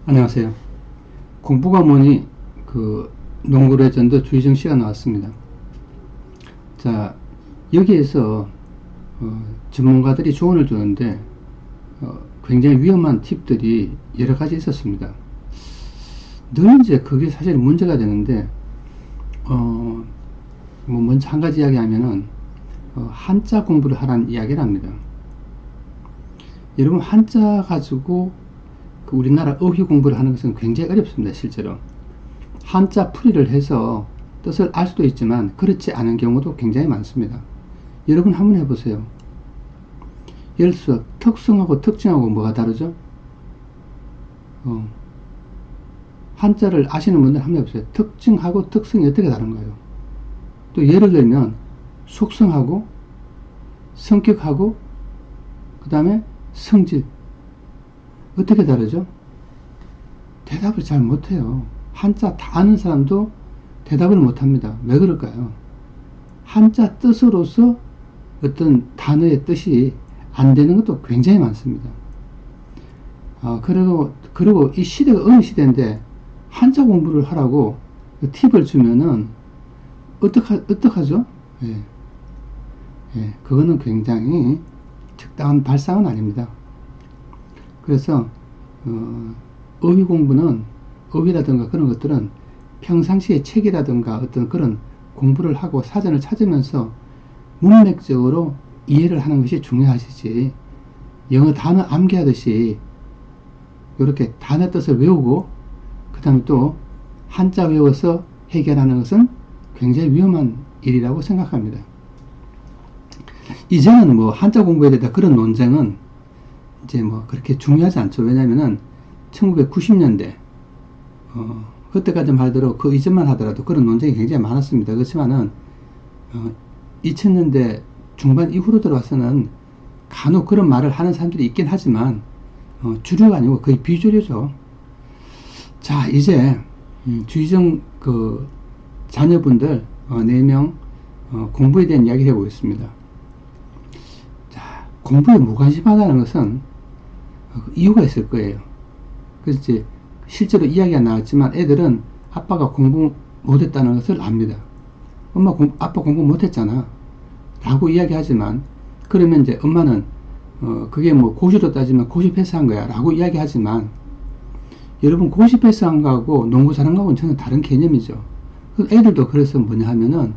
안녕하세요. 공부가 뭐니 농구 레전드 주희정 씨가 나왔습니다. 자, 여기에서 전문가들이 조언을 주는데 굉장히 위험한 팁들이 여러 가지 있었습니다. 늘 이제 그게 사실 문제가 되는데 뭐 먼저 한 가지 이야기하면은 한자 공부를 하라는 이야기를 합니다. 여러분, 한자 가지고 우리나라 어휘 공부를 하는 것은 굉장히 어렵습니다. 실제로 한자 풀이를 해서 뜻을 알 수도 있지만 그렇지 않은 경우도 굉장히 많습니다. 여러분 한번 해보세요. 예를 들어서 특성하고 특징하고 뭐가 다르죠? 한자를 아시는 분들 한번 해보세요. 특징하고 특성이 어떻게 다른가요? 또 예를 들면 속성하고 성격하고 그 다음에 성질 어떻게 다르죠? 대답을 잘 못해요. 한자 다 아는 사람도 대답을 못합니다. 왜 그럴까요? 한자 뜻으로서 어떤 단어의 뜻이 안 되는 것도 굉장히 많습니다. 그리고 이 시대가 어느 시대인데 한자 공부를 하라고 팁을 주면은 어떡하죠? 예, 그거는 굉장히 적당한 발상은 아닙니다. 그래서 어휘 공부는 어휘라든가 그런 것들은 평상시에 책이라든가 어떤 그런 공부를 하고 사전을 찾으면서 문맥적으로 이해를 하는 것이 중요하시지, 영어 단어 암기하듯이 이렇게 단어 뜻을 외우고 그 다음에 또 한자 외워서 해결하는 것은 굉장히 위험한 일이라고 생각합니다. 이제는 뭐 한자 공부에 대한 그런 논쟁은 이제 뭐 그렇게 중요하지 않죠. 왜냐면은 1990년대 그때까지 말대로 그 이전만 하더라도 그런 논쟁이 굉장히 많았습니다. 그렇지만은 2000년대 중반 이후로 들어와서는 간혹 그런 말을 하는 사람들이 있긴 하지만 주류가 아니고 거의 비주류죠. 자, 이제 주의정 자녀분들 4명 공부에 대한 이야기를 해보겠습니다. 자, 공부에 무관심하다는 것은 이유가 있을 거예요. 그래서 이제 실제로 이야기가 나왔지만 애들은 아빠가 공부 못했다는 것을 압니다. 아빠 공부 못했잖아 라고 이야기하지만, 그러면 이제 엄마는 그게 뭐 고시로 따지면 고시 패스한 거야 라고 이야기하지만, 여러분 고시 패스한 거하고 농구 잘한 거하고는 전혀 다른 개념이죠. 애들도 그래서 뭐냐 하면은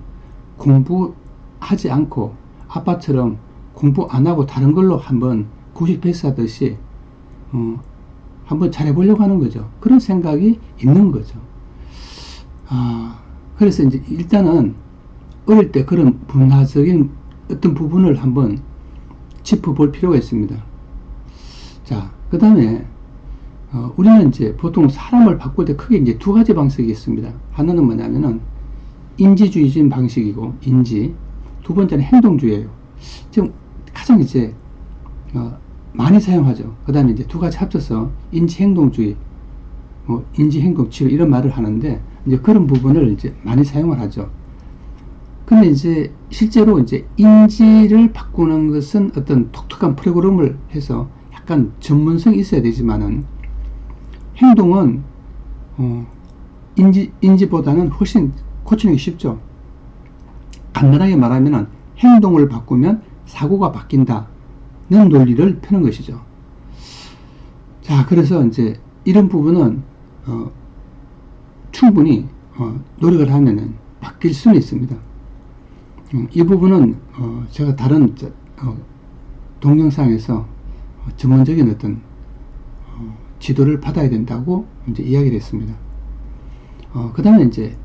공부하지 않고 아빠처럼 공부 안 하고 다른 걸로 한번 고시 패스하듯이 한번 잘해보려고 하는 거죠. 그런 생각이 있는 거죠. 그래서 이제 일단은 어릴 때 그런 문화적인 어떤 부분을 한번 짚어볼 필요가 있습니다. 자, 그 다음에 우리는 이제 보통 사람을 바꿀 때 크게 이제 두 가지 방식이 있습니다. 하나는 뭐냐면은 인지주의적인 방식이고, 두 번째는 행동주의예요. 지금 가장 이제 많이 사용하죠. 그 다음에 이제 두 가지 합쳐서 인지행동주의, 인지행동치료 이런 말을 하는데, 이제 그런 부분을 이제 많이 사용을 하죠. 근데 이제 실제로 이제 인지를 바꾸는 것은 어떤 독특한 프로그램을 해서 약간 전문성이 있어야 되지만은, 행동은 인지보다는 훨씬 고치는 게 쉽죠. 간단하게 말하면은 행동을 바꾸면 사고가 바뀐다는 논리를 펴는 것이죠. 자, 그래서 이제 이런 부분은 충분히 노력을 하면은 바뀔 수는 있습니다. 이 부분은 제가 다른 동영상에서 전문적인 어떤 지도를 받아야 된다고 이제 이야기를 했습니다. 그 다음에 이제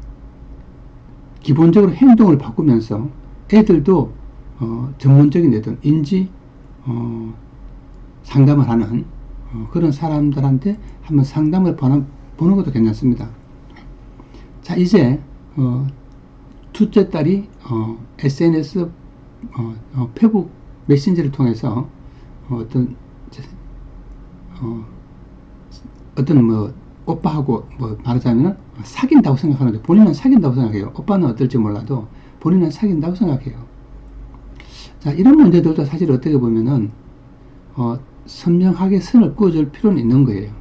기본적으로 행동을 바꾸면서 애들도 전문적인 어떤 인지 상담을 하는 그런 사람들한테 한번 상담을 보는 것도 괜찮습니다. 자, 이제 둘째 딸이 SNS 페북 메신저를 통해서 어떤 뭐 오빠하고 뭐 말하자면 사귄다고 생각하는데, 본인은 사귄다고 생각해요. 오빠는 어떨지 몰라도 본인은 사귄다고 생각해요. 자, 이런 문제들도 사실 어떻게 보면은 선명하게 선을 그어줄 필요는 있는 거예요.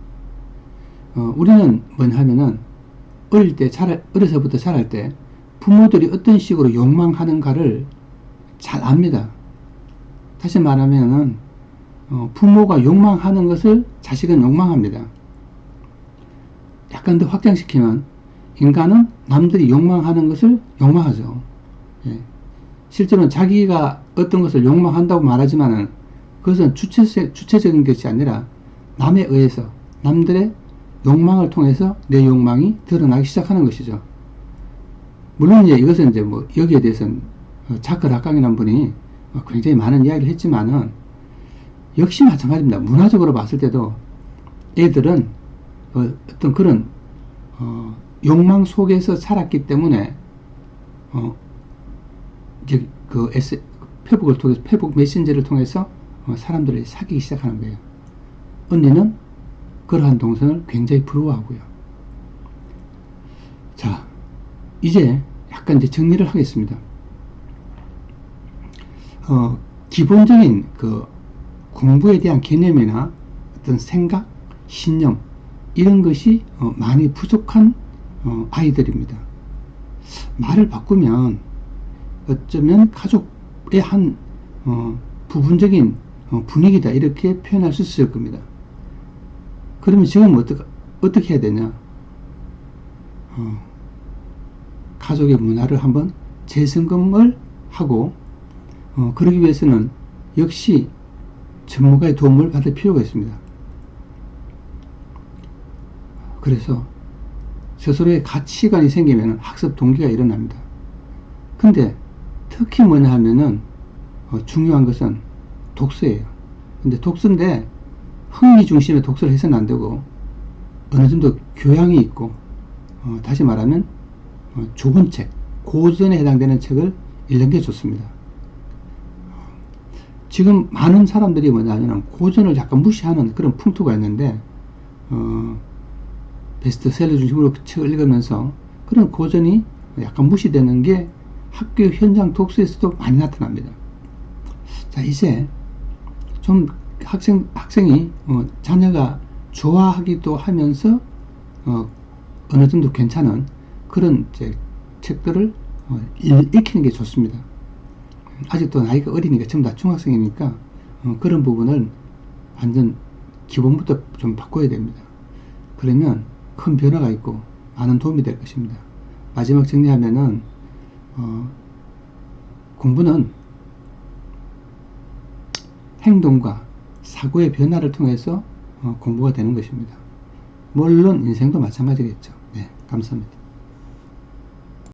우리는 뭐냐 하면은 어려서부터 자랄 때 부모들이 어떤 식으로 욕망하는가를 잘 압니다. 다시 말하면은 부모가 욕망하는 것을 자식은 욕망합니다. 약간 더 확장시키면 인간은 남들이 욕망하는 것을 욕망하죠. 예. 실제로는 자기가 어떤 것을 욕망한다고 말하지만은 그것은 주체적인 것이 아니라 남에 의해서 남들의 욕망을 통해서 내 욕망이 드러나기 시작하는 것이죠. 물론 이것은 이제 뭐 여기에 대해서는 자크락강이라는 분이 굉장히 많은 이야기를 했지만은 역시 마찬가지입니다. 문화적으로 봤을 때도 애들은 어떤 그런 욕망 속에서 자랐기 때문에 이제 페북을 통해서 페북 메신저를 통해서 사람들을 사귀기 시작하는 거예요. 언니는 그러한 동생을 굉장히 부러워하고요. 자, 이제 약간 이제 정리를 하겠습니다. 기본적인 그 공부에 대한 개념이나 어떤 생각, 신념 이런 것이 많이 부족한 아이들입니다. 말을 바꾸면 어쩌면 가족의 한 부분적인 분위기다 이렇게 표현할 수 있을 겁니다. 그러면 지금 어떻게 해야 되냐? 가족의 문화를 한번 재점검을 하고 그러기 위해서는 역시 전문가의 도움을 받을 필요가 있습니다. 그래서 스스로의 가치관이 생기면 학습 동기가 일어납니다. 근데 특히 뭐냐 하면은 중요한 것은 독서예요. 근데 독서인데 흥미 중심의 독서를 해서는 안 되고 어느 정도 교양이 있고 다시 말하면 좁은 책, 고전에 해당되는 책을 읽는 게 좋습니다. 지금 많은 사람들이 뭐냐면 고전을 약간 무시하는 그런 풍토가 있는데 베스트셀러 중심으로 책을 읽으면서 그런 고전이 약간 무시되는 게 학교 현장 독서에서도 많이 나타납니다. 자, 이제 좀 학생이 자녀가 좋아하기도 하면서 어느 정도 괜찮은 그런 이제 책들을 읽히는 게 좋습니다. 아직도 나이가 어리니까 전부 다 중학생이니까 그런 부분을 완전 기본부터 좀 바꿔야 됩니다. 그러면 큰 변화가 있고 많은 도움이 될 것입니다. 마지막 정리하면은 공부는 행동과 사고의 변화를 통해서 공부가 되는 것입니다. 물론 인생도 마찬가지겠죠. 네, 감사합니다.